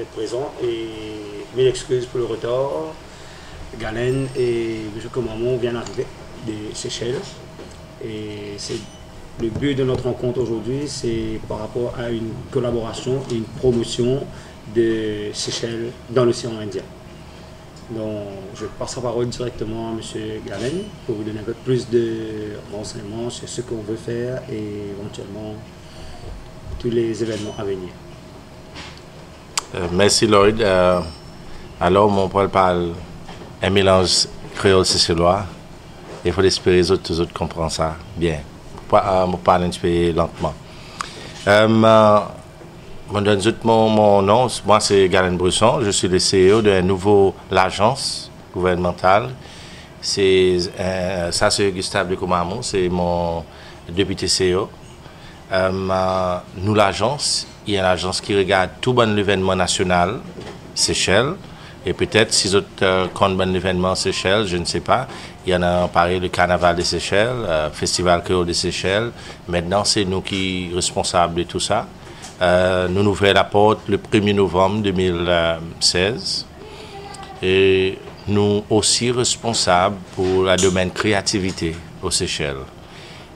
d'être présent et mille excuses pour le retard. Galen et M. Komamon viennent d'arriver des Seychelles et c'est le but de notre rencontre aujourd'hui, c'est par rapport à une collaboration et une promotion de Seychelles dans l'océan Indien. Donc, je passe la parole directement à M. Galen pour vous donner un peu plus de renseignements sur ce qu'on veut faire et éventuellement tous les événements à venir. Merci Lloyd. Alors, mon Paul parle un mélange créole-sicélois. Il faut espérer que les autres comprennent ça bien. Je parle un petit peu lentement. Je donne mon nom. Moi, c'est Galen Brusson. Je suis le CEO de l'agence gouvernementale. Ça, c'est Gustave de Komamon. C'est mon député CEO. Nous, l'agence, il y a une agence qui regarde tout bon événement national, Seychelles. Et peut-être, si autres comptent bon événement Seychelles, je ne sais pas. Il y en a parlé le Carnaval des Seychelles, Festival Créole des Seychelles. Maintenant, c'est nous qui sommes responsables de tout ça. Nous ouvrons la porte le 1er novembre 2016. Et nous aussi responsables pour le domaine créativité aux Seychelles.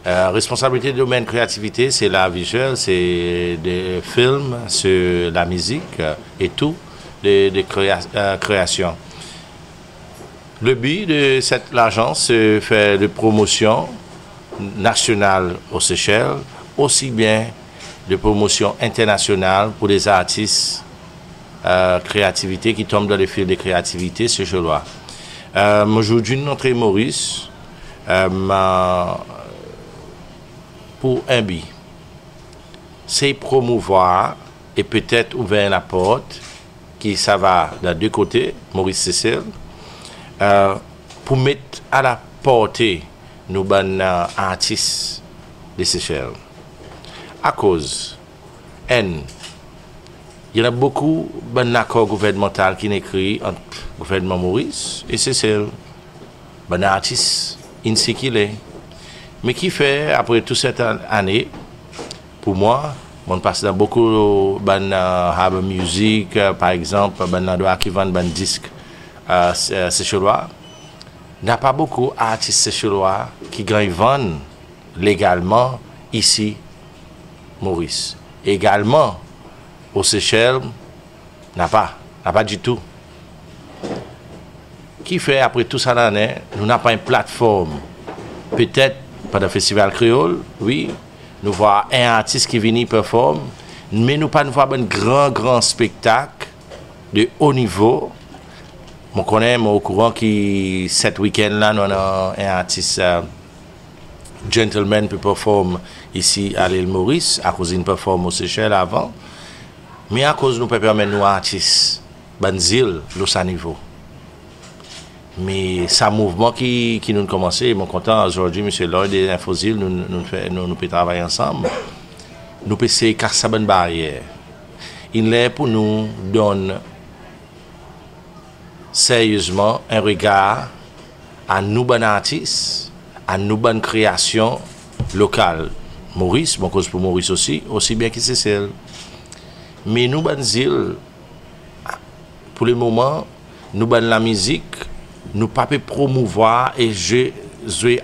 Responsabilité du domaine créativité, c'est la visuelle, c'est des films, c'est la musique et tout, de création. Le but de l'agence, c'est faire de promotion nationale aux Seychelles, aussi bien de promotion internationale pour les artistes créativité qui tombent dans le fil de créativité seychellois. Aujourd'hui, notre Maurice, pour un but, c'est promouvoir et peut-être ouvrir la porte, qui ça va dans deux côtés, Maurice Cécile, pour mettre à la portée nos bons artistes des Seychelles. À cause, il y a beaucoup d'accords gouvernementaux qui sont écrits entre le gouvernement Maurice et Seychelles. Bon artistes, ainsi qu'il est. Mais qui fait, après toute cette année, pour moi, on passe dans beaucoup de musique, par exemple, qui vendent des disques séchellois. Il n'y a pas beaucoup d'artistes séchellois qui vendent légalement ici, Maurice. Également, aux Seychelles, n'a pas du tout. Qui fait, après tout ça l'année, nous n'avons pas une plateforme. Peut-être, pendant le festival créole, oui, nous voyons un artiste qui vient performer, mais nous ne voyons pas un grand spectacle de haut niveau. Je connais au courant que cet week-end-là, nous avons un artiste gentleman qui performe ici à l'île Maurice, à cause d'une performance aux Seychelles avant. Mais à cause nous permettre nous artistes, banzil, l'autre niveau. Mais c'est un mouvement qui nous a commencé. Je suis content aujourd'hui, M. Lloyd et Infosil, nous pouvons travailler ensemble. Nous pouvons essayer de casser une barrière. Il est pour nous donner sérieusement un regard à nous, bon artistes, à nous, bonnes créations locales. Maurice, bon cause pour Maurice aussi bien que Cécile. Mais nous, bonnes îles, pour le moment, nous, bonnes la musique, nous pas promouvoir et jouer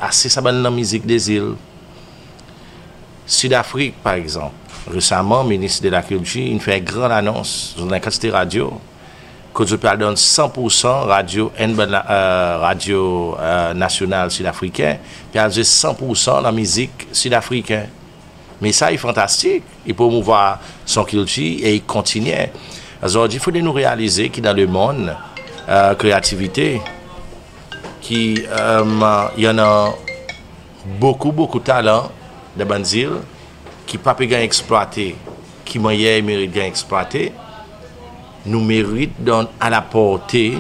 assez ça la musique des îles. Sud-Afrique, par exemple, récemment, le ministre de la Culture, il fait une grande annonce dans la quantité radio que je peux donner 100% radio nationale sud-africaine, puis elle joue 100% la musique sud-africaine. Mais ça, il est fantastique. Il promouvoir son culture et il continue. Aujourd'hui, il faut nous réaliser que dans le monde, créativité, il y en a beaucoup de talents de bonnes îles qui ne peuvent pas exploiter, qui méritent d'exploiter. Nous méritons à la portée,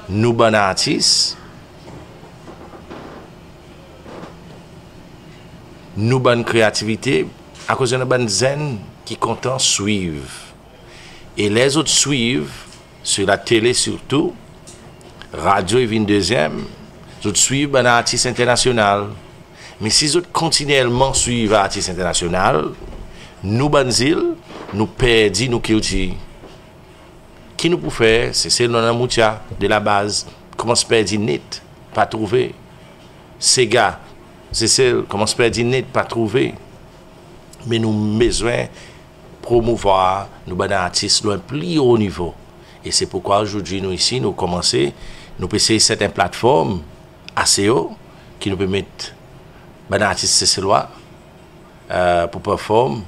nous bons artistes, nous bonne créativité, à cause de nos bonnes zen qui content suivre. Et les autres suivent, sur la télé surtout, radio est une deuxième, les autres suivent un artiste international. Mais si les autres continuellement suivent un artiste international, nous bonnes îles, nous perdons nos cultures. qui nous peut faire, c'est le moutia de la base, comment se perd net, pas trouver. Sega, c'est celle, comment se perd net, pas trouver. Mais nous avons besoin de promouvoir nos artistes à un plus haut niveau. Et c'est pourquoi aujourd'hui, nous ici, nous commençons, nous essayons cette plateforme assez haut qui nous permet les artistes cécillois pour performer.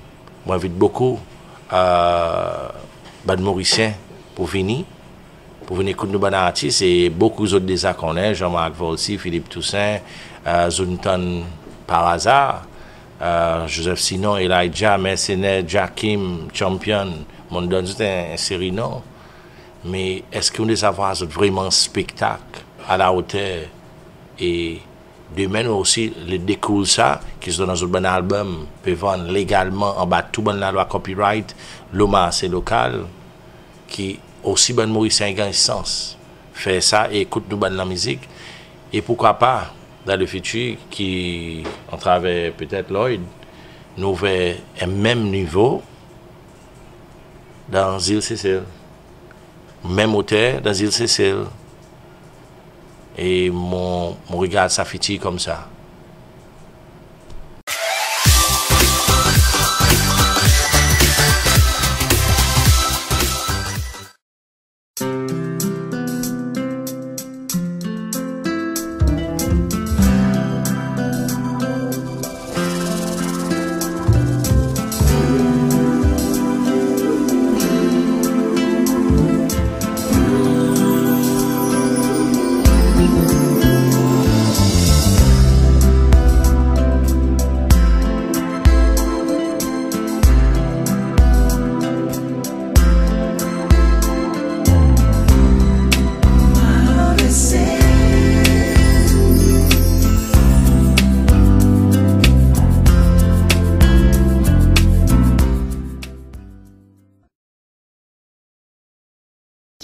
Moi, j'invite beaucoup les Mauriciens pour venir écouter nos artistes et beaucoup d'autres déjà qu'on a, Jean-Marc Volsi, Philippe Toussaint, Zonton par hasard, Joseph Sinon, Elijah, Mercenaire, Jackim, Champion, mon donne une série non. Mais est-ce qu'on doit avoir vraiment un spectacle à la hauteur et demain aussi le découle ça qui sont dans un bon album peut vendre légalement en bas tout bon la loi copyright l'OMA c'est local qui aussi bon Mauricien gagne sens fait ça et écoute nous bonne la musique et pourquoi pas dans le futur qui en travers peut-être Lloyd nous vers un même niveau dans île Cécile même hauteur dans île Cécile. Et mon regard s'affiche comme ça.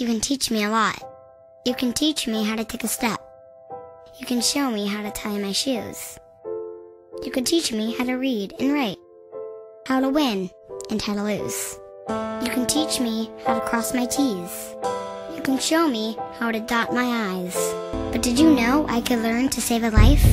You can teach me a lot. You can teach me how to take a step. You can show me how to tie my shoes. You can teach me how to read and write, how to win and how to lose. You can teach me how to cross my T's. You can show me how to dot my I's. But did you know I could learn to save a life?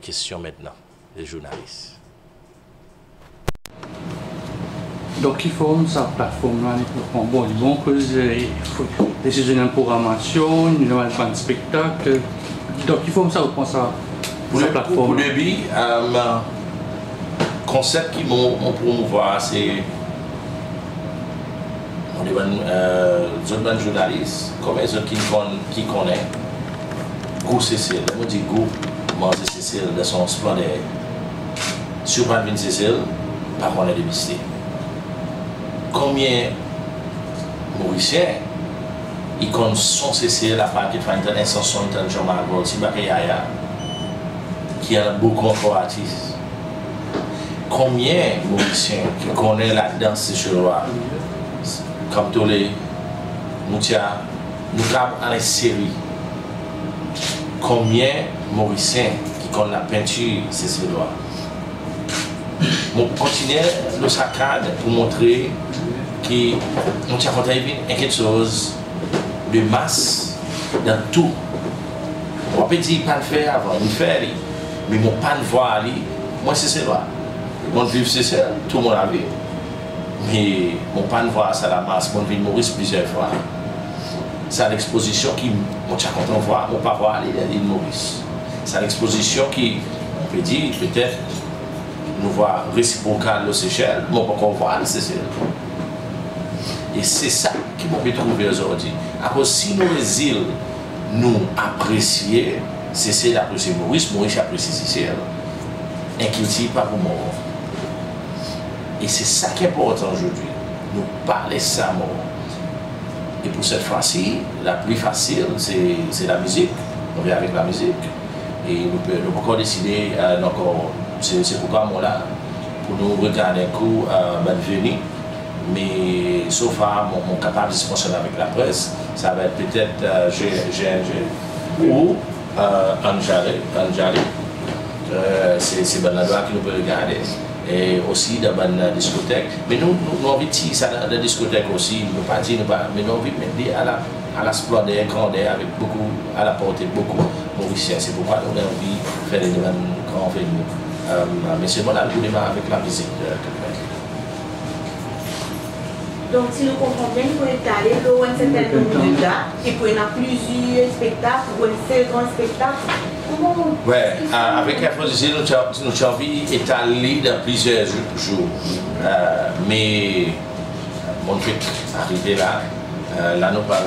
questions maintenant, les journalistes. Donc, il faut sa plateforme là, bon, ils vont causer décision de programmation, il y a un spectacle. Donc, il faut ça pour sa plateforme. Pour le début, concept qui m'ont promouvoir, c'est les autres journalistes, comme les autres qui connaissent, Go Cécile, on dit Go, manger Cécile de son splendide. Sur Van Cécile, par contre, de mystère. Combien Mauriciens, ils connaissent son Cécile, la part qui fait un chanson de Jean-Marc Yaya, qui a beaucoup d'artistes. Combien Mauriciens qui connaissent la danse sécheroise, comme tous les nous avons en série. Combien Mauriciens qui connaissent la peinture sécheroise. Je continue le saccade pour montrer que nous avons quelque chose de masse dans tout. On peut dire pas le faire avant, il fait, mais mon pas de voir, moi c'est ça. Mon vivre c'est ça, tout le monde a vu. Mais mon pas de voir ça la masse, mon vie Maurice plusieurs fois. C'est l'exposition qui, mon tient content de voir, mon pas voir l'île Maurice. C'est l'exposition qui, on peut dire, peut-être, nous voir réciprocal aux Seychelles, mais on peut voir les Seychelles. Et c'est ça qui m'a trouvé aujourd'hui. Alors, si nous les îles nous apprécions, c'est d'apprécier Maurice, Maurice apprécie Seychelles. Inquiétez pas pour moi. Et c'est ça qui est important aujourd'hui. Nous parler ça, moi. Et pour cette fois-ci, la plus facile, c'est la musique. On vient avec la musique. Et nous pouvons encore décider, c'est pourquoi moi là, pour nous regarder un coup, venir. Mais sauf à mon capable de se fonctionner avec la presse, ça va être peut-être GNG ou Anjali. C'est ben là qui nous peut regarder. Et aussi dans une discothèque. Mais nous avons envie de ça dans la discothèque aussi. Nous pas dire, mais nous avons envie de mettre à la splendeur, grandeur, avec beaucoup, à la portée beaucoup Mauriciens. C'est pourquoi nous avons envie de faire des grands événements. Mais c'est bon là, nous démarrer avec la musique. Donc, si nous comprenons bien, il faut étaler un certain nombre de dates, et pour y avoir plusieurs spectacles, ou un seul grand spectacle. Oui, avec la position, nous avons envie d'étaler dans plusieurs jours. Mais, mon fait arrivé là, là nous parlons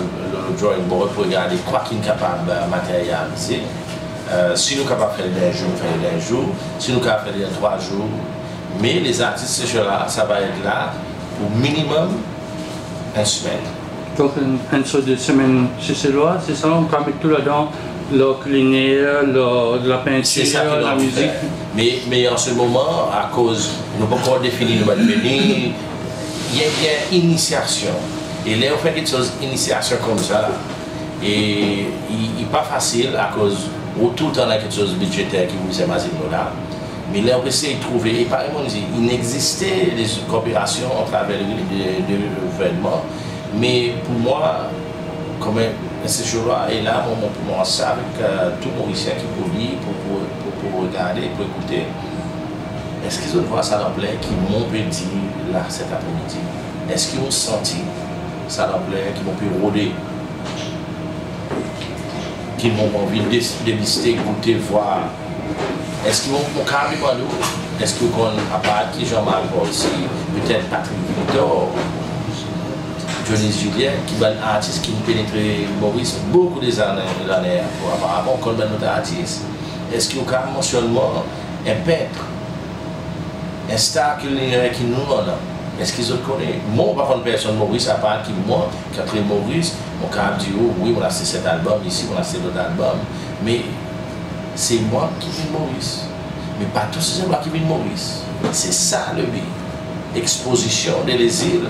le drawing board pour regarder quoi qu'il est capable de matérialiser. Si nous sommes capables de faire des jours, on fait des jours. Si nous sommes capables de faire des 3 jours. Mais les artistes, là, ça va être là pour minimum 1 semaine. Donc, une sorte de semaine céchelloise, c'est ça? On peut mettre tout là-dedans, le culinaire, la peinture, la musique. Mais en ce moment, à cause, nous ne pouvons pas encore définir le devenir, il y a une initiation. Et là, on fait quelque chose, initiation comme ça. Et il n'est pas facile à cause, tout le temps, il y a quelque chose de budgétaire qui vous est là. Mais là, on peut essayer de trouver, et par exemple, il n'existait des coopérations en travers de l'événement, mais pour moi, comme ce jour-là, et là, pour moi, ça avec tout Mauricien qui peut lire, pour regarder, pour écouter, est-ce qu'ils ont vu ça dans plaît qui m'ont pu dire là cet après-midi? Est-ce qu'ils ont senti ça dans plaît qui m'ont pu rôder? Qui m'ont envie de déguster, goûter, voir? Est-ce qu'ils vont carrément nous? Est-ce qu'ils vont à part qui Jean-Marc aussi, peut-être Patrick Victor, Johnny Julien, qui est un artiste qui pénétrait Maurice beaucoup des années avant qu'on ait notre artiste. Est-ce qu'il y a carrément seulement un peintre, un star culinaire qui nous en a? Est-ce qu'ils le connaissent? Moi, pas une personne Maurice, à part qui moi, Catherine Maurice, mon cas dit oui, on a fait cet album ici, on a fait l'autre album, mais c'est moi qui vis Maurice. Mais pas tous ces gens qui vivent Maurice. C'est ça le but. Exposition des îles.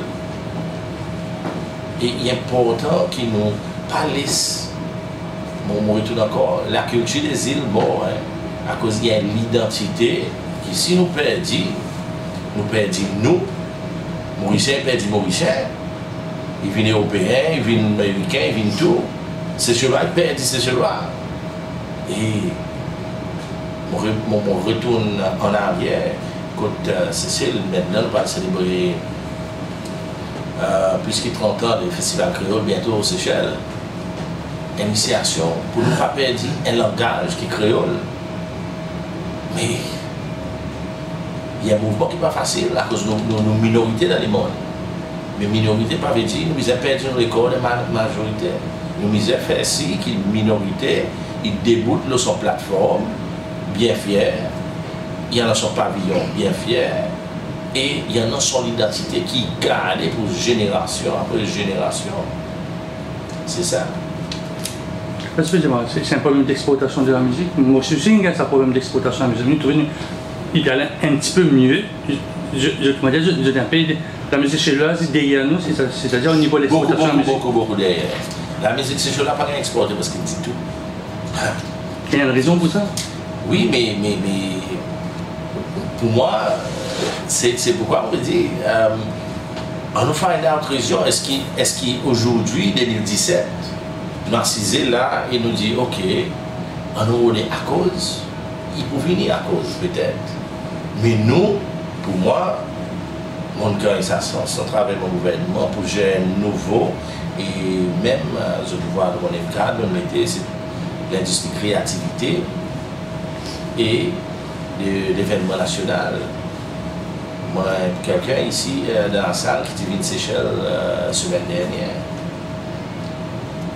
Et il est important qu'ils nous parlent. Mon retour encore. La culture des îles, bon, hein, à cause il y a l'identité qui, si nous perdons, nous, Mauriciens perdent Mauriciens. Ils viennent européens, ils viennent américains, ils viennent tout. C'est cela, ils perdent, c'est cela. Et on retourne en arrière. Côte Cécile, maintenant, on va célébrer plus de 30 ans le festival créole, bientôt aux Seychelles. Initiation pour nous faire perdre un langage qui est créole. Mais il y a un mouvement qui n'est pas facile à cause de nos minorités dans le monde. Mais minorité, pas veut dire nous avons perdu une école de majorité. Nous avons fait si qu'une minorité, ils déboutent de son plateforme, bien fiers. Il y en a son pavillon, bien fier. Et il y en a son identité qui garde pour génération après génération. C'est ça. Excusez-moi, c'est un problème d'exploitation de la musique. Moi aussi, il y a un problème d'exploitation de la musique. Nous trouvons qu'il allait un petit peu mieux. Je dis un peu, la musique chez là, c'est derrière nous, c'est-à-dire au niveau de l'exploitation de la musique. Beaucoup derrière. La musique chez là, pas exportée parce qu'il dit tout. Il y a une raison pour ça? Oui, mais pour moi, c'est pourquoi on me dit, on nous fait une autre raison. Est-ce qu'aujourd'hui, 2017, Narcisé là, il nous dit, ok, on nous est à cause, il peut venir à cause peut-être. Mais nous, pour moi, mon cœur, ça travaille mon gouvernement pour gérer un nouveau, et même, je peux voir dans mon cadre, on mettait l'industrie créativité et l'événement national. Moi, quelqu'un ici dans la salle qui était venu de Seychelles la semaine dernière.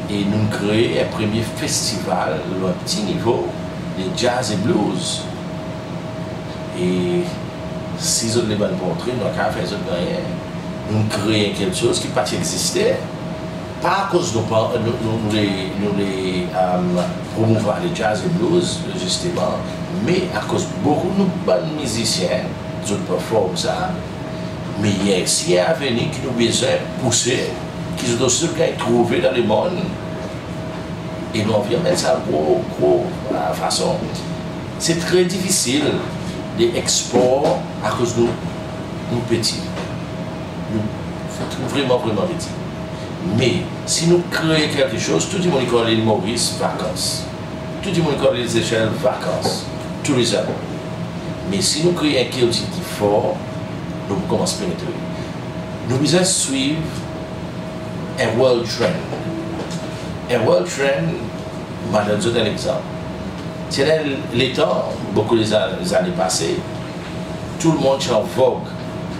Et nous créons un premier festival, à un petit niveau, de jazz et blues. Et si vous les bonnes montrer, nous avons fait ça de rien. Nous créons quelque chose qui n'a pas existé. Pas à cause de nous les promouvoir les jazz et blues, justement, mais à cause de beaucoup de bons musiciens, qui performent ça. Mais il y a aussi un avenir qui nous besoin de pousser, qui sont aussi trouver dans le monde. Et nous vient mettre ça gros façon. C'est très difficile d'export à cause de nous petits. Nous vraiment petits. Mais si nous créons quelque chose, tout le monde connaît l'île Maurice, vacances. Tout le monde connaît les Seychelles, vacances. Tous les ans. Mais si nous créons quelque chose qui est fort, nous commençons à pénétrer. Nous devons suivre un world trend. Un world trend, je vais donner un exemple. C'est les temps, beaucoup des années passées, tout le monde est en vogue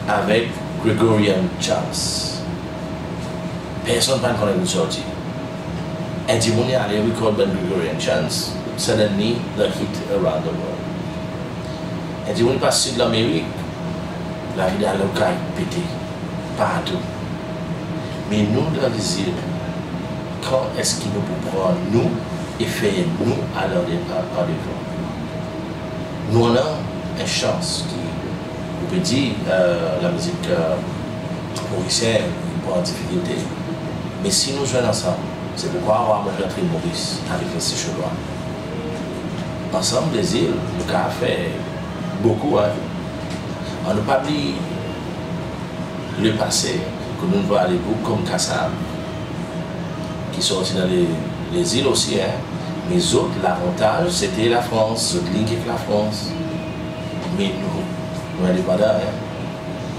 avec Gregorian chants. Personne ne connaît une sortie. And si on allait recorder Gregorian chants, suddenly the hit around the world. Et si on passe sur l'Amérique, la vie locale pété partout. Mais nous, dans les îles, quand est-ce qu'il nous peut prendre nous et faire nous à leur devant? Nous on a une chance qui, on peut dire, la musique mauricienne est pas en difficulté. Mais si nous jouons ensemble, c'est pourquoi on va rentrer Maurice avec les Seychellois. Ensemble, les îles, le cas fait beaucoup. Hein. On n'a pas dit le passé, que nous voyons des groupes comme Kassam, qui sont aussi dans les îles aussi. Hein. Mais autres, l'avantage, c'était la France, autres link avec la France. Mais nous indépendants, hein.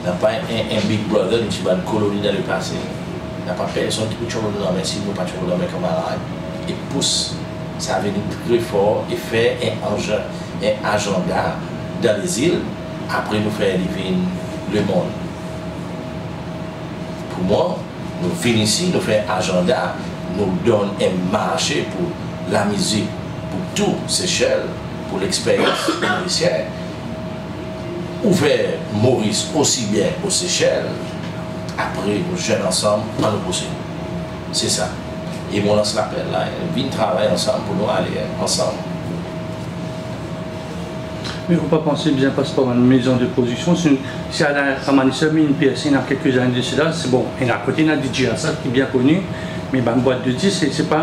On n'a pas un Big Brother, qui va une colonie dans le passé. Il n'y a pas personne qui peut toujours nous nommer si nous ne pouvons pas toujours nommer camarades. Et pousse, ça va venir très fort et faire un agenda dans les îles, après nous faire vivre le monde. Pour moi, nous finissons ici, nous faisons un agenda, nous donnons un marché pour la musique, pour tout Seychelles, pour l'expérience mauricienne. Ouvert Maurice aussi bien aux Seychelles, après nous jeunes ensemble, on nous pousser. C'est ça. Et on lance l'appel là, on travailler ensemble pour nous aller ensemble. Mais il ne faut pas penser bien passer par une maison de production. Si elle a mis une pièce il y a quelques années de cela, c'est bon. Et à côté, il y a DJ Assad qui est bien connu. Mais une boîte de disques, c'est pas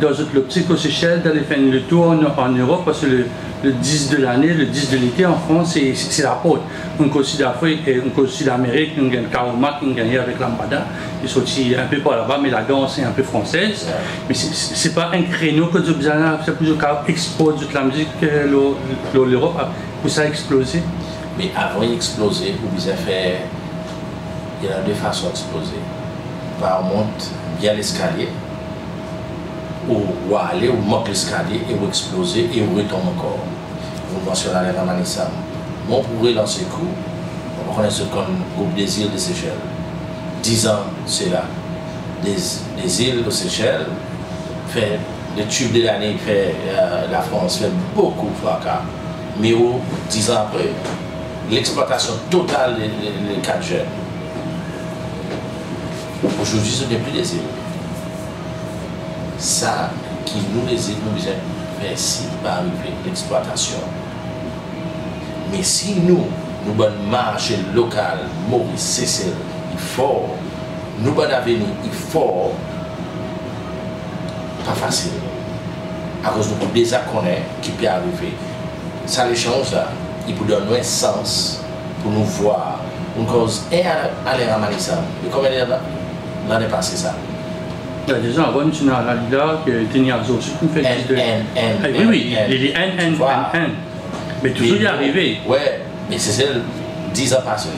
dans l'optique aux Seychelles d'aller faire le tour en Europe parce que le 10 de l'année, le 10 de l'été en France, c'est la porte. On aussi d'Afrique, on aussi d'Amérique, on gagne Karoma, on gagne avec Lambada, ils sont aussi un peu par là-bas, mais la danse est un peu française. Mais c'est pas un créneau que vous avez, c'est plus export de la musique l'Europe pour ça exploser. Mais avant d'exploser, vous avez fait, il y a deux façons d'exploser. On monte bien l'escalier, ou aller, ou monte l'escalier, et vous exploser, et vous retombe encore. Vous mentionnez les Ramanissam. Moi, pour relancer le coup, on connaît ce qu'on groupe des îles de Seychelles. 10 ans, c'est là. Des îles de Seychelles, fait les tubes de l'année, la France fait beaucoup de fracas. Mais 10 ans après, l'exploitation totale des 4 jeunes. Aujourd'hui, ce n'est plus des îles. Ça, qui nous les îles, nous disons, mais si va arriver l'exploitation. Mais si nous avons marché local, Maurice, Cécile, il faut, nous avons avenir, il faut, pas facile. À cause de nous déjà connaître qui peut arriver. Ça les change là, il peut donner un sens pour nous voir. Une cause est à l'air à Manissa. Mais combien l'année passée ça? Il y a des gens avant nous à la Lila qui étaient nés à Zosu qui fait oui, oui, il est N. Mais toujours y arrivé. Ouais, mais c'est celle 10 ans passés.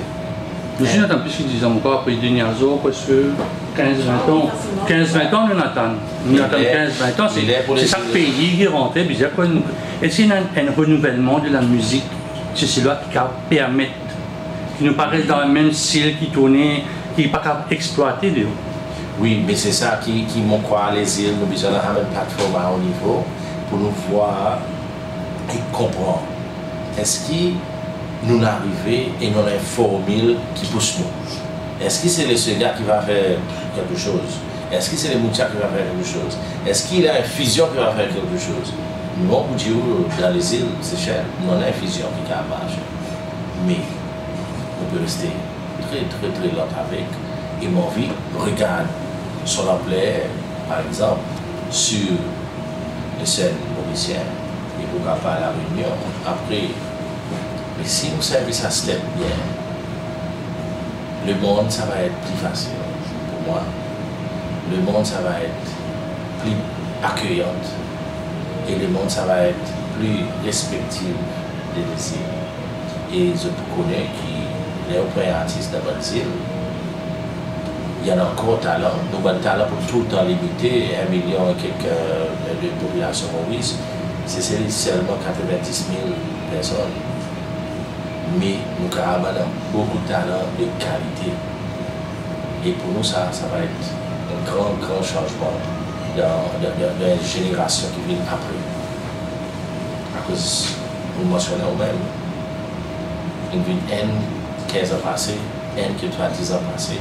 Je suis n'attends plus que 10 ans encore, après il est né à Zosu, parce que 15-20 ans, 15-20 ans, nous attendons. Nous attendons 15-20 ans, c'est chaque pays qui rentre. Est-ce qu'il y a un renouvellement de la musique, c'est cela qui permet, qui nous paraît dans le même style, qui tournait, qui n'est pas capable d'exploiter. Oui, mais c'est ça qui m'ont croit les îles, nous besoin d'avoir une plateforme à haut niveau pour nous voir et comprendre. Est-ce que nous arrivons et nous avons une formule qui pousse nous? Est-ce que c'est le Sega qui va faire quelque chose? Est-ce que c'est le Moutia qui va faire quelque chose? Est-ce qu'il y a une fusion qui va faire quelque chose? Nous, on dit dans les îles, c'est cher, nous avons une fusion qui va marcher. Mais on peut rester très lent avec. Et mon vie regarde son emploi, par exemple, sur les scènes mauriciennes et pourquoi pas à la Réunion. Après, mais si nous servissons à step bien, le monde, ça va être plus facile pour moi. Le monde, ça va être plus accueillant. Et le monde, ça va être plus respectif des désirs. Et je connais qui est un artiste de Brésil. Il y en a encore talent. Nous avons talent pour tout le temps limité, 1 million et quelques de population Maurice. C'est seulement 90 000 personnes. Mais nous avons beaucoup de talent de qualité. Et pour nous, ça va être un grand changement dans la génération qui vient après. À cause, nous mentionnons nous-mêmes, il y a 15 ans passés, 10 ans passés.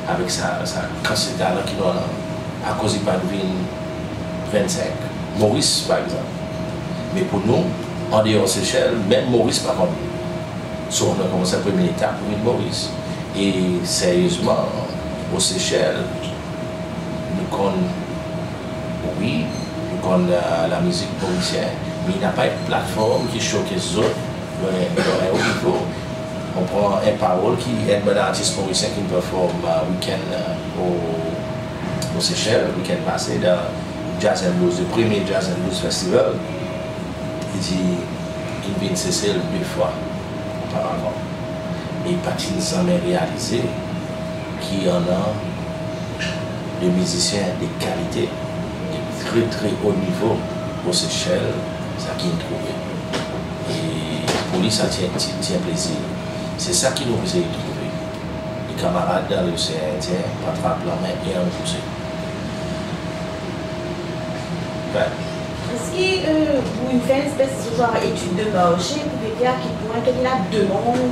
Avec sa quantité là qui nous a, à cause de pas de 25. Maurice, par exemple. Mais pour nous, en dehors de Seychelles, même Maurice pas comme nous. So, on a commencé la première étape pour Maurice. Et sérieusement, aux Seychelles, nous connaissons, oui, nous connaissons la musique mauricienne, mais il n'y a pas une plateforme qui choque les autres dans un haut niveau. On prend un parole qui est un artiste mauricien qui performe week-end au Seychelles, le week-end passé dans Jazz and Blues, le premier Jazz and Blues Festival. Il dit qu'il vient Seychelles 2 fois auparavant. Et il patine sans même réaliser qu'il y en a des musiciens de qualité, de très haut niveau au Seychelles, ça qui est trouvé. Et pour lui, ça tient plaisir. C'est ça qui nous faisait trouver. Les camarades dans l'océan Indien rattrapent la main et en poussent. Est-ce que vous faites une espèce de genre étude de marché pour voir qui pointe la demande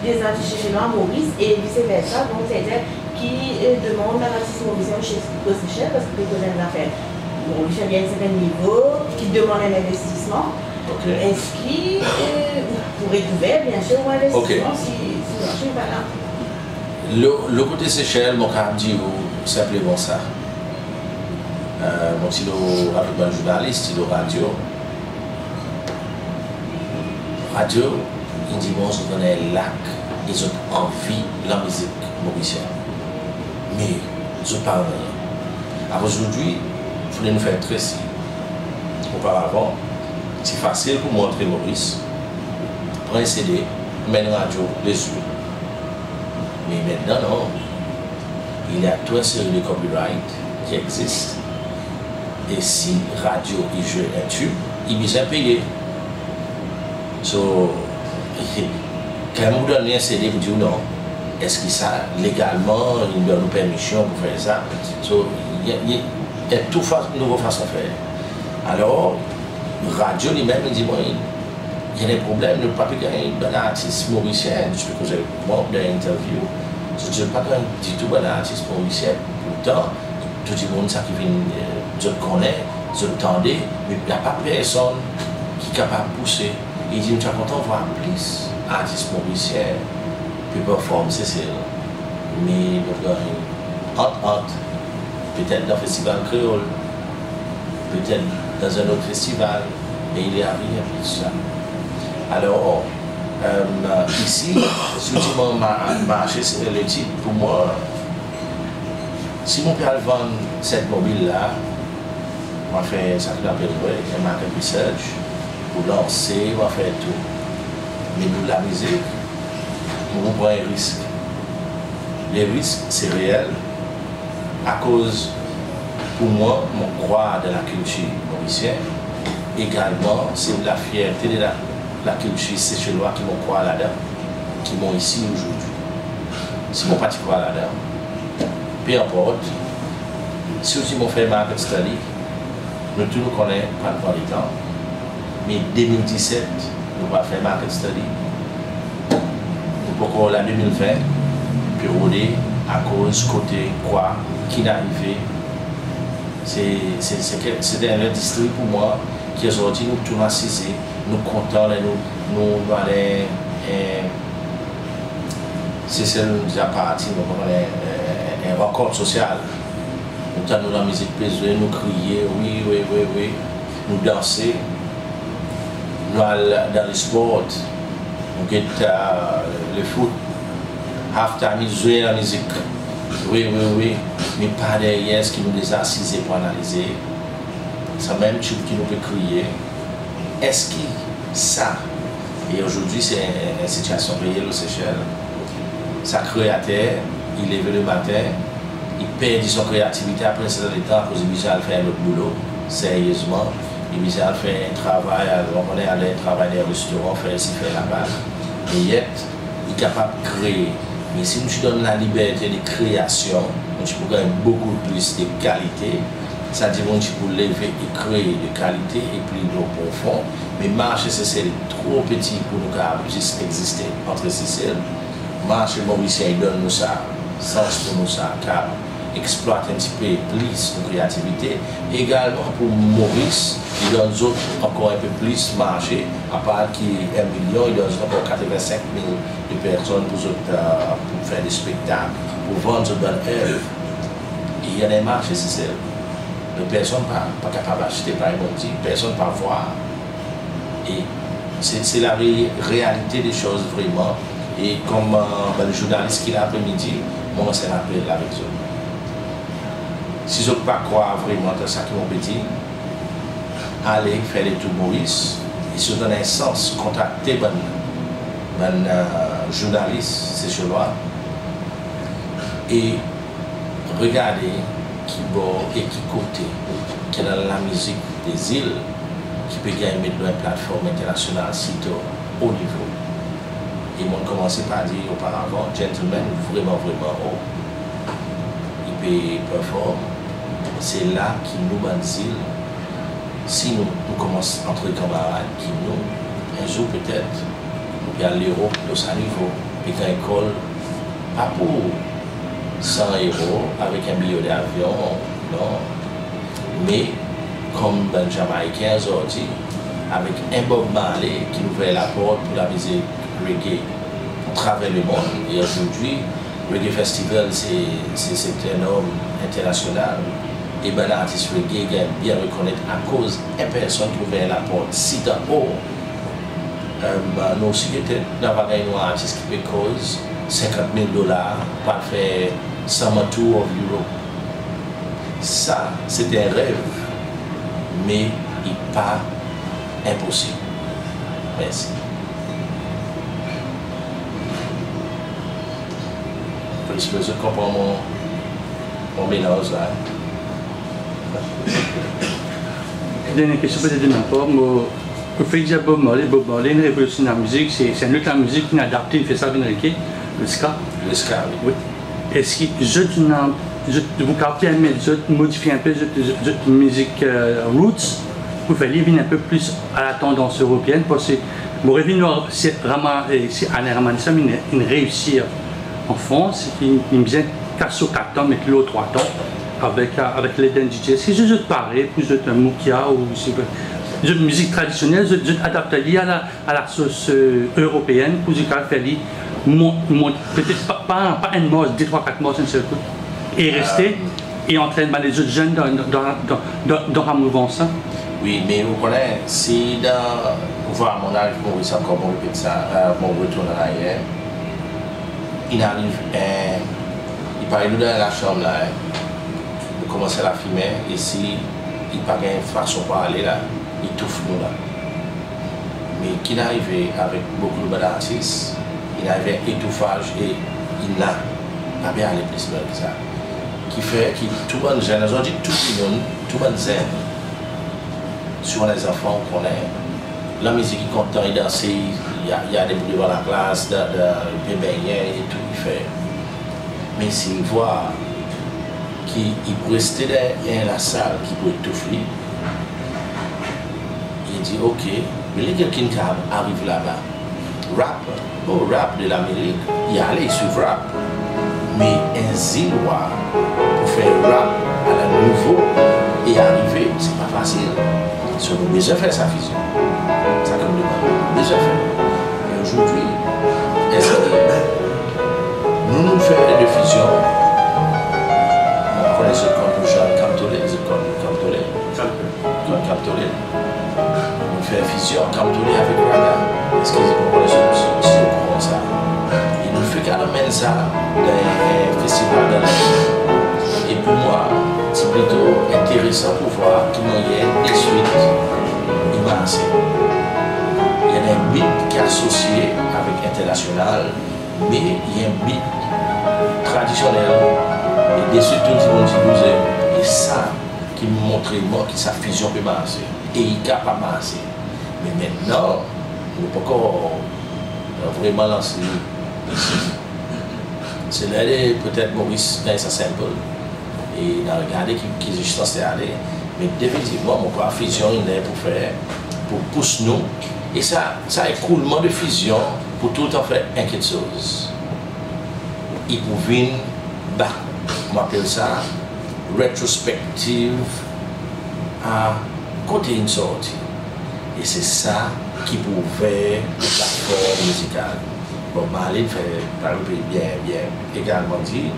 des artistes chez nous à Maurice et vice-versa, donc c'est-à-dire qui demande un artiste mauricien chez Seychelles parce que les collègues l'affaire Mauricien vient à un certain niveau, qui demande un investissement. Okay. Est-ce qu'il pourrait ouvrir, bien sûr, un investissement si le marché n'est pas là? Le côté Seychelles, mon cas dit simplement ça. Mon si le journaliste, si le radio, radio, ils disent bon, ils ont lac, ils ont envie de la musique mauricienne. Mais, je parle rien. Alors aujourd'hui, il faut nous faire très si. Auparavant, c'est facile pour montrer Maurice. Prends un CD, mets une radio, les yeux. Mais maintenant, non. Il y a toute une série de copyright qui existent. Et si radio il joue un tube, il est bien payé. So, quand vous donnez un CD, vous dites non. Est-ce que ça, légalement, il donne une permission pour faire ça? So, il y a toute une nouvelle façon de faire. Alors, radio lui-même, il dit bon, il y a des problèmes, ne pas gagner un artiste mauricien. Je peux causer moi dans l'interview. Je ne dis pas du tout un artiste mauricien. Pourtant, tout le monde qui vient, je le connais, je l'entendais, mais il n'y a pas personne qui est capable de pousser. Il dit, nous sommes contents de voir plus d'artistes mauriciens qui performent, c'est ça. Mais nous gagnons entre, peut-être dans le festival créole, peut-être dans un autre festival, mais il n'y a rien de ça. Alors, ici, surtout mon marché, c'est le titre pour moi. Si mon père vend cette mobile-là, on va faire ça qu'on appelle un market research, pour lancer, on va faire tout. Mais nous, la musique, on prend un risque. Les risques, c'est réel, à cause, pour moi, mon croix de la culture mauricienne, également, c'est la fierté de la culture séchelloise qui m'ont croit là-dedans, qui m'ont ici aujourd'hui. Si mon parti croit là-dedans, peu importe, si aussi m'ont fait market study, nous tous nous connaissons pas le temps, mais 2017, nous avons fait market study. Nous pouvons la 2020, puis rouler à cause côté quoi qui n'est arrivé. C'est un industrie pour moi qui est sorti, nous tous assistés, nous comptons, nous allons, c'est celle qui a parti, nous avons une rencontre sociale. Nous avons la musique pesée, nous crier, oui, oui, oui, oui, nous danser, nous allons dans le sport, nous guettons le foot, half-time, nous jouons la musique, oui, oui, oui, mais pas derrière ce qui nous les a assisés pour analyser. C'est même chose qui nous peut crier. Est-ce que ça, et aujourd'hui c'est une situation réelle aux Seychelles, ça créateur, il lève le matin, il perd son créativité après c'est dans le temps, parce qu'il a fait un autre boulot, sérieusement, il a fait un travail, on est allé travailler dans les restaurants, faire ici, faire là-bas, et yet, il est capable de créer. Mais si nous donnons la liberté de création, nous pouvons gagner beaucoup plus de qualité. C'est-à-dire qu'on peut lever et créer de qualité et puis de profond. Mais le marché c'est trop petit pour nous juste exister entre ces Le marché mauricien donne nous ça, sens pour nous ça, car exploite un petit peu plus de créativité. Également pour Maurice, il donne encore un peu plus de marché, à part qu'il y a 1 million, il donne encore 85 000 de personnes pour faire des spectacles, pour vendre dans œuvre. Il y a des marchés, c'est ça. Les personnes ne sont pas capables d'acheter par exemple, personne ne peut voir. Et c'est la réalité des choses vraiment. Et comme le journaliste qui l'a après-midi, moi c'est rappelé avec eux. Si je ne peux pas croire vraiment dans ça qui m'ont dit, allez faire les tours Maurice, et se donner un sens, contacter un journaliste, c'est chez moi, et regarder qui bord et qui côté, qui est dans la musique des îles, qui peut gagner dans une plateforme internationale sitôt haut niveau. Et on commençait par dire auparavant, gentlemen, vraiment, vraiment haut. Il peut performer. C'est là qu'il nous mène îles. Si nous commençons entre camarades qui nous, un jour peut-être, nous allons à l'Europe de ce niveau, et qu'à l'école, pas pour 100 € avec un billet d'avion, non. Mais comme un Jamaïcain aujourd'hui, avec un Bob Marley qui nous ouvrait la porte pour la musique reggae à travers le monde. Et aujourd'hui, le Reggae Festival, c'est un homme international. Et bien l'artiste reggae est bien reconnaître à cause d'une personne qui ouvrait la porte si d'en haut nous aussi, nous avons un artiste qui peut cause $50,000 pour faire 100 tours of Europe. Ça, c'est un rêve, mais il n'est pas impossible. Merci. Je comprends mon mélange là. Dernière question peut-être de n'importe quoi. Au fait que Bob Marley, une révolution de la musique, c'est un autre la musique qui est adaptée, il fait ça avec le ska. Le ska, oui. Est-ce que vous permettez de modifier un peu la musique roots pour faire venir un peu plus à la tendance européenne parce que mon rêve c'est Alain Ramanissa une réussite en France, il me disait 4 sur 4 ans, mais l'autre 3 ans avec les DJ. Est-ce que je pareil pour un Moukia ou une musique traditionnelle, je adapte à la sauce européenne pour faire peut-être pas un mois, 2-3-4 mois, un seul coup, et rester et entraîner les autres jeunes dans la mouvance. Oui, mais vous connaissez, si vous voyez mon âge, Maurice encore bon répète ça, mon retour en arrière, il arrive, il parle nous dans la chambre là, il commence à la fumer, et si il n'a pas de façon pour aller là, il touffe nous là. Mais qu'il arrive avec beaucoup d'artistes, il arrive à étouffage et il n'a pas bien aller plus loin que ça. Qui fait que tout le monde gêne, nous avons dit tout le monde gêne. Sur les enfants qu'on est, la musique est content, il danse, il y a des bruits dans la classe, des beignets et tout, il fait. Mais s'il voit qu'il peut rester dans la salle, qu'il peut étouffer, il dit ok, mais il y a quelqu'un qui arrive là-bas. Rap de l'Amérique, il y a allé sur rap. Mais un Zinois pour faire rap à la nouveau et arriver, c'est pas facile. Nous avons déjà fait sa fusion. Ça comme le monde, déjà fait. Et aujourd'hui, est-ce que nous faisons de fusion? On connaît ce qu'on Jean Camtolé, on fait fusion Camtolé avec Raga. Est-ce que vous connaissez comment ça? Et nous faisons carrément ça dans un festival de la. Et pour moi, c'est plutôt intéressant pour voir qu'il y a des suites immenses. Il y a un mythe qui est associé avec l'international, mais il y a un mythe traditionnel. Et des suites tout le monde dit, et ça qui me montre que sa fusion peut marcher. Et il est capable de marcher. Mais maintenant, nous ne pouvons pas encore vraiment lancer. C'est là peut-être Maurice dans sa simple. Et dans regarder qui est juste censé aller. Mais définitivement, mon corps fusion il est pour faire, pour pousser nous. Et ça écoulement de fusion pour tout en faire quelque chose. Il peut venir, on appelle ça, rétrospective à côté d'une sortie. Et c'est ça qui peut faire la forme musicale. Bon, Marley fait bien également dit.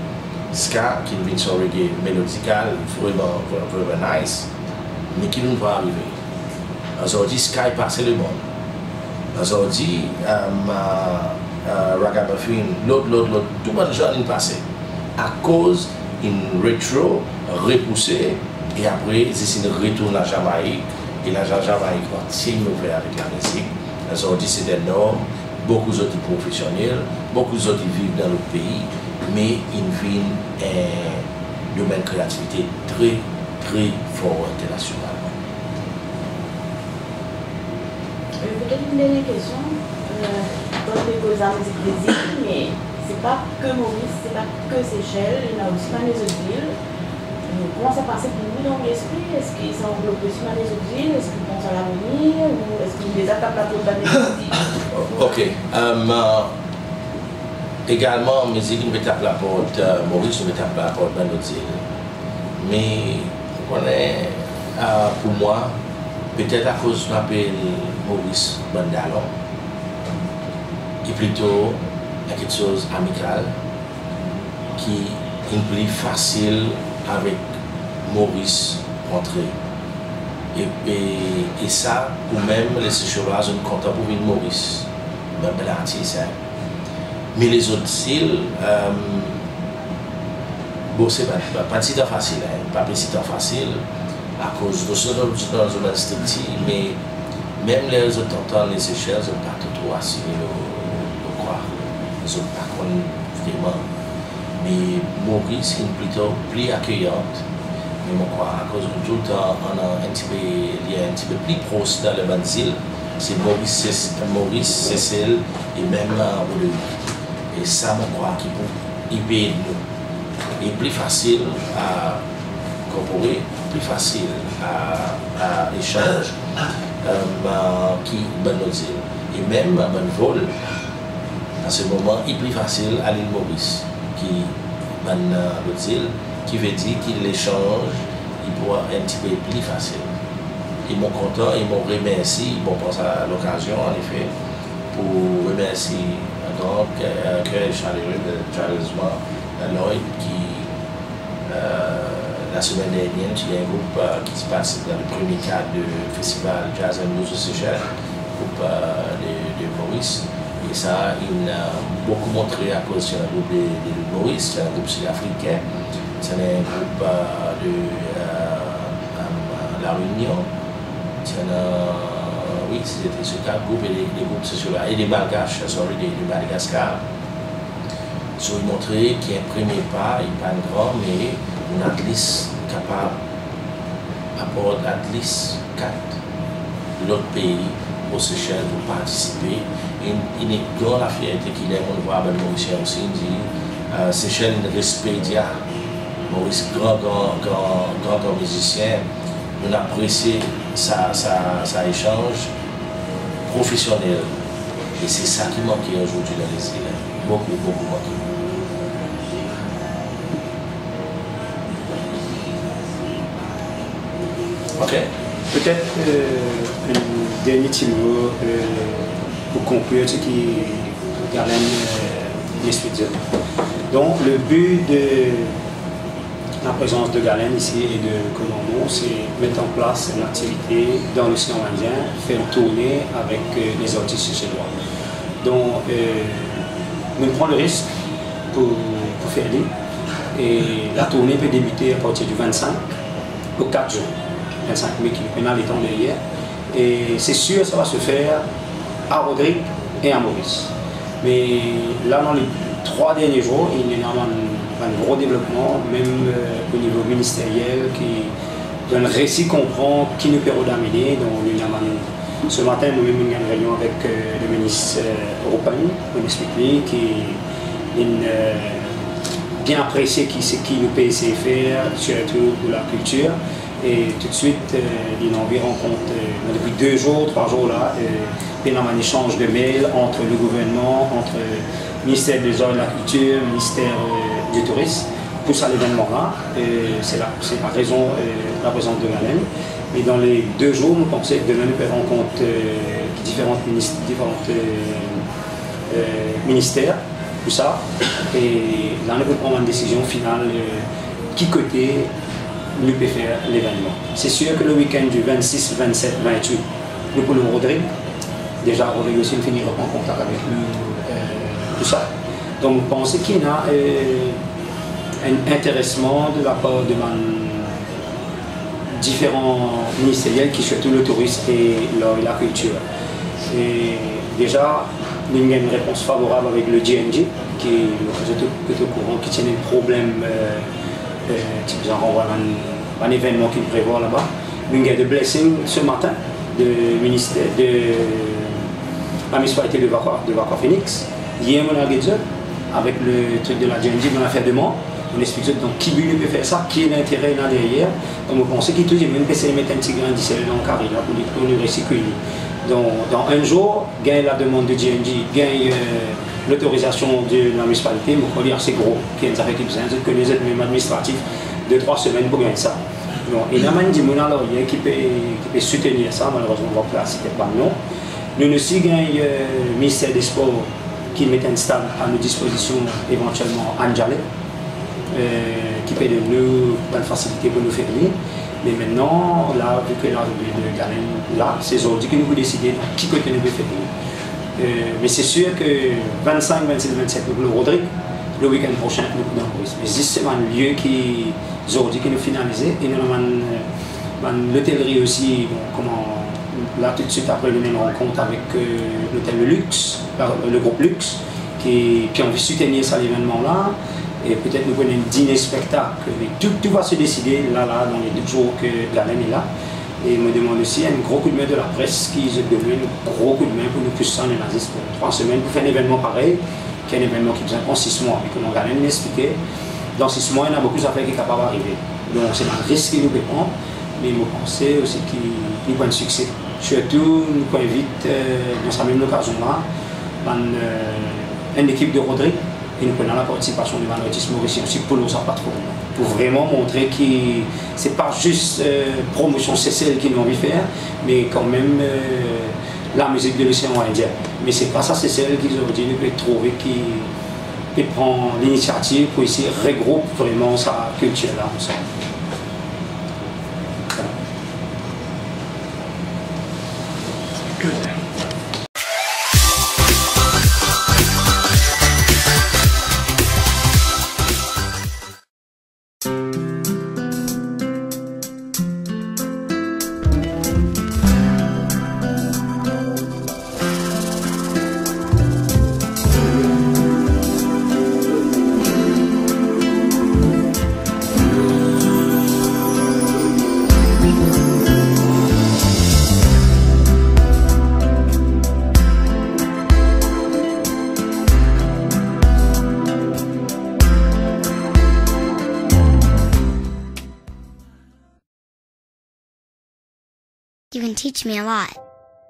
Ska qui vient sur reggae mélodical, vraiment nice, mais qui nous va arriver. Aujourd'hui, Ska est passé le monde. Aujourd'hui, Ragamuffin, l'autre, tout le monde est passé. À cause d'une rétro repoussée, et après, c'est une retour à la Jamaïque, et la Jamaïque continue à avec la musique. Aujourd'hui, c'est des normes, beaucoup d'autres professionnels, beaucoup d'autres vivent dans le pays. Mais il vit un domaine de créativité très fort internationalement. Peut-être une dernière question. Dans les causes à musique Brésil, mais c'est pas que Maurice, c'est pas que Seychelles, il y en a aussi dans les autres villes. Comment ça passe pour vous dans l'esprit? Est-ce qu'ils sont enveloppés sur les autres villes? Est-ce qu'ils pensent à l'avenir? Ou est-ce qu'ils les attaquent la peau de la Ok. Également, musique nous met à la porte, Maurice nous met à la porte dans notre île. Mais pour moi, peut-être à cause de l'appel Maurice Bandalon, et plutôt quelque chose amical qui est plus facile avec Maurice entrer. Et ça, ou même les Seychelles, je ne compte pas pour une Maurice, même bel artiste. Mais les autres îles, bon, c'est pas si facile, pas si facile, à cause de ce dans la zone restrictive, mais même les autres entendent les Seychelles, ils n'ont pas trop assis le croire. Ils n'ont pas connu vraiment. Mais Maurice est plutôt plus accueillante. Mais je crois à cause de tout le temps, on a un petit peu plus proche dans les bonnes îles. C'est Maurice, Seychelles et même Guadeloupe. Et ça, je crois qu'il peut aider nous. Et plus facile à incorporer, plus facile à échanger qui est nos îles. Et même à mon vol, à ce moment, il est plus facile à l'île Maurice, qui est l'autre île, qui veut dire qu'il l'échange, il pourra un petit peu plus facile. Ils m'ont content, ils m'ont remercié, bon, pense à l'occasion en effet, pour remercier donc cœur chaleureusement Lloyd qui la semaine dernière, il y a un groupe qui se passe dans le premier cadre du festival Jazz and Blues Seychelles, groupe de Maurice. Et ça, il a beaucoup montré à cause du groupe de Maurice, c'est un groupe sud-africain, c'est un groupe de La Réunion, oui, c'était ce groupe et les groupes sociaux et des Malgaches, de Madagascar. Ils ont montré qu'il y a un premier pas, il n'est pas grand, mais une athlète capable d'apporter l'athlète 4 de l'autre pays aux Seychelles pour participer. Il est grand la fierté qu'il est, on le voit avec Maurice aussi, il dit Seychelles, il respecte Maurice, grand musicien, on apprécie sa échange professionnel. Et c'est ça qui manquait aujourd'hui dans les îles. Beaucoup manqué. Ok. Peut-être un dernier petit mot pour conclure ce qui Galen explique. Donc le but de la présence de Galen ici et de Commando, c'est mettre en place une activité dans l'océan Indien, faire une tournée avec les artistes seychellois. Donc nous prenons le risque pour faire l'île et la tournée peut débuter à partir du 25 au 4 juin. 25 mai qui est maintenant les temps derrière. Et c'est sûr que ça va se faire à Rodrigue et à Maurice. Mais là, dans les 3 derniers jours, il y a un gros développement, même au niveau ministériel, qui donne récit comprend qui nous permet d'amener. Ce matin, nous avons eu une réunion avec le ministre européen, on explique qui est bien apprécié qui nous paye ses faire, surtout pour la culture. Et tout de suite, il y a environ compte, depuis 2 jours, 3 jours là, il y a un échange de mails entre le gouvernement, entre le ministère des Arts et de la Culture, le ministère du Tourisme, pour ça l'événement-là. C'est la raison la présence de Galen. Et dans les 2 jours, nous pensons que demain nous pouvons rencontrer différents ministères, tout ça. Et là, nous pouvons prendre une décision finale qui côté nous peut faire l'événement. C'est sûr que le week-end du 26, 27, 28, nous pouvons Rodrigue. Déjà, Rodrigue aussi, nous finira en contact avec nous, tout ça. Donc, nous pensons qu'il y a un intéressement de la part de différents ministériels qui surtout le tourisme et la culture. Et déjà, nous avons une réponse favorable avec le GNG, qui est au courant, qui tient un problème. Un événement qu'il prévoit là-bas. Nous avons de blessing ce matin du ministère de la municipalité de Vacua Phoenix. Hier, on a avec le truc de la GNG, on a fait demande. On explique donc qui peut faire ça, qui est l'intérêt là derrière. Donc on pensait qu'il y a même essayer de mettre un petit grain de sel dans le carré là pour le recycler. Donc dans un jour, gagne la demande de GNG, gagne l'autorisation de la municipalité, mais on dit assez gros, qui est un affaire qui besoin que les aides même administratifs de 3 semaines pour gagner ça. Donc, il y a un qui peut soutenir ça, malheureusement on va placer pas non. Nous aussi gagnons le ministère des Sports qui met un stade à nos dispositions éventuellement à Ndjalé, qui peut nous une facilité pour nous faire venir. Mais maintenant, là, vu que l'arrivée de Galen, là, c'est aujourd'hui que nous pouvons décider qui côté nous peut faire. Mais c'est sûr que 25, 26, 27, nous pouvons Rodrigue. Le week-end prochain, nous pouvons Maurice. Mais c'est un lieu qui, aujourd'hui, qui nous finalisé. Et nous avons l'hôtellerie aussi, bon, comment, là, tout de suite après, nous avons une rencontre avec l'hôtel Luxe, le groupe Luxe, qui ont envie de soutenir ça, l'événement-là. Et peut-être nous prenons un dîner spectacle. Mais tout va se décider là, dans les 2 jours que Galen est là. Et il me demande aussi un gros coup de main de la presse qui se donne un gros coup de main pour nous pousser en Nazis pour 3 semaines pour faire un événement pareil, qui est un événement qui besoin en 6 mois. Mais comme Galen l'expliquait, dans 6 mois, il y a beaucoup d'affaires qui sont capables d'arriver. Donc c'est un risque qu'il nous prend, mais je pense aussi qu'il nous prend un succès. Surtout, nous pouvons vite, dans cette même occasion-là, une équipe de Rodrigue. Et nous prenons la participation de Maurice Maurice aussi pour nos patrons. Pour vraiment montrer que ce n'est pas juste promotion CCL qui nous envie de faire, mais quand même la musique de l'océan Indien. Mais c'est grâce à CCL qu'ils ont dit nous trouver qui prend l'initiative pour essayer de regrouper vraiment sa culture là ensemble. Good. You can teach me a lot.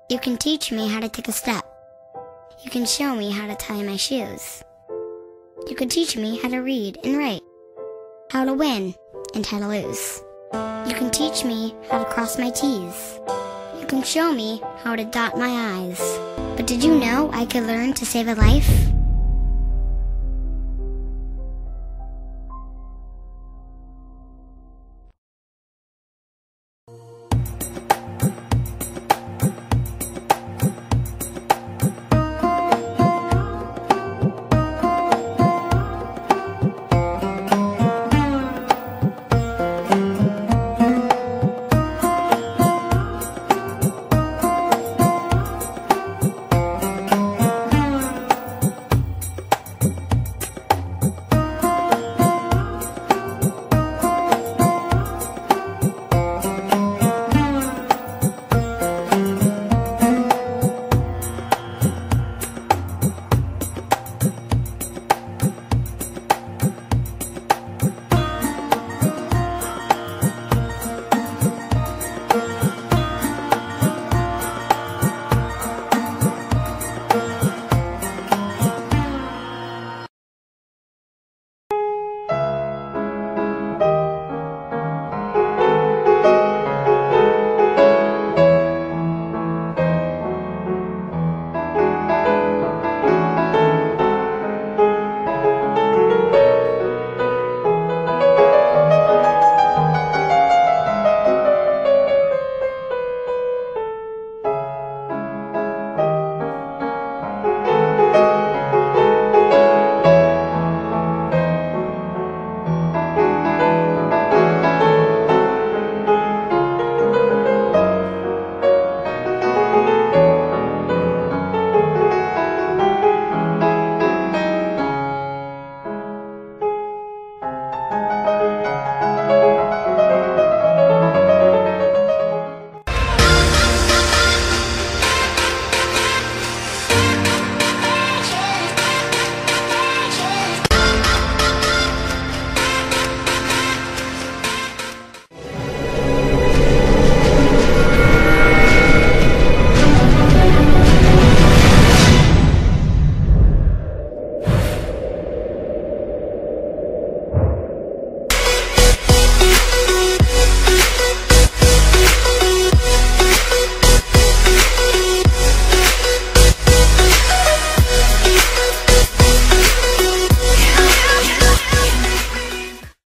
You can teach me how to take a step. You can show me how to tie my shoes. You can teach me how to read and write, how to win and how to lose. You can teach me how to cross my T's. You can show me how to dot my I's. But did you know I could learn to save a life?